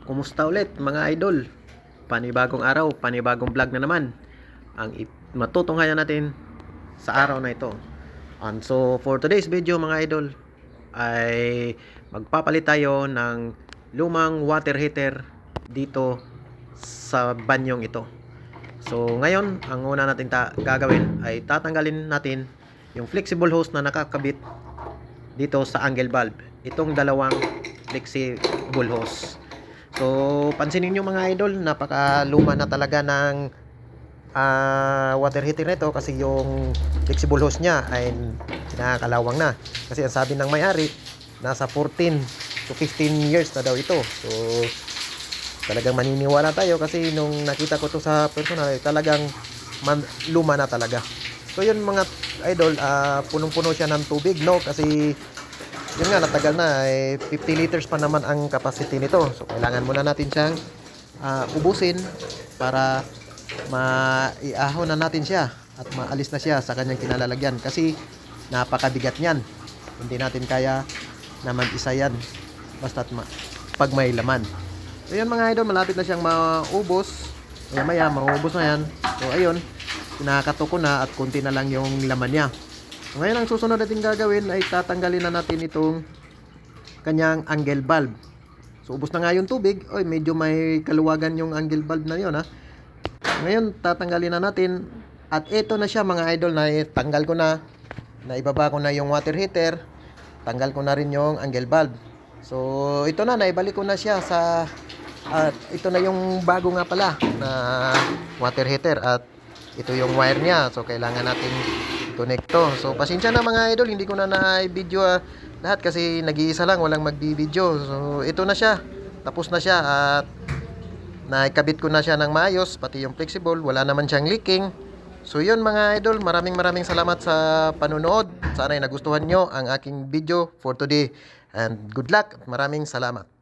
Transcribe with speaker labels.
Speaker 1: Kumusta ulit mga idol? Panibagong araw, panibagong vlog na naman ang matutunghayan natin sa araw na ito. And so for today's video mga idol ay magpapalit tayo ng lumang water heater dito sa banyong ito. So ngayon, ang una natin gagawin ay tatanggalin natin yung flexible hose na nakakabit dito sa angle valve. Itong dalawang flexible hose. So, pansinin nyo mga idol, napakaluma na talaga ng water heater nito kasi yung flexible hose niya ay nakakalawang na. Kasi ang sabi ng may-ari, nasa 14 to 15 years na daw ito. So, talagang maniniwala tayo kasi nung nakita ko to sa personal, talagang luma na talaga. So, yun mga idol, punong-puno siya ng tubig, no? Kasi yun nga, natagal na, 50 liters pa naman ang capacity nito. So, kailangan muna natin siyang ubusin para maiahon na natin siya at maalis na siya sa kanyang kinalalagyan. Kasi napakabigat niyan. Hindi natin kaya na mag-isa yan basta't pag may laman. So, yun mga idol, malapit na siyang maubos. Maya, maubos na yan. So, ayun, kinakato ko na at kunti na lang yung laman niya. Ngayon ang susunod natin gagawin ay tatanggalin na natin itong kanyang angle valve. So ubos na nga yung tubig. Oy, medyo may kaluwagan yung angle valve na yun ha. Ngayon tatanggalin na natin. At ito na siya mga idol, na tanggal ko na. Naibaba ko na yung water heater. Tanggal ko na rin yung angle valve. So ito na, naibalik ko na siya sa ito na yung bago nga pala na water heater. At ito yung wire niya. So kailangan natin connect to. So pasensya na mga idol, hindi ko na na-video lahat kasi nag-iisa lang, walang magbi-video. So ito na siya, tapos na siya at naikabit ko na siya ng maayos, pati yung flexible, wala naman siyang leaking. So yun mga idol, maraming salamat sa panunood. Sana ay nagustuhan nyo ang aking video for today and good luck. Maraming salamat.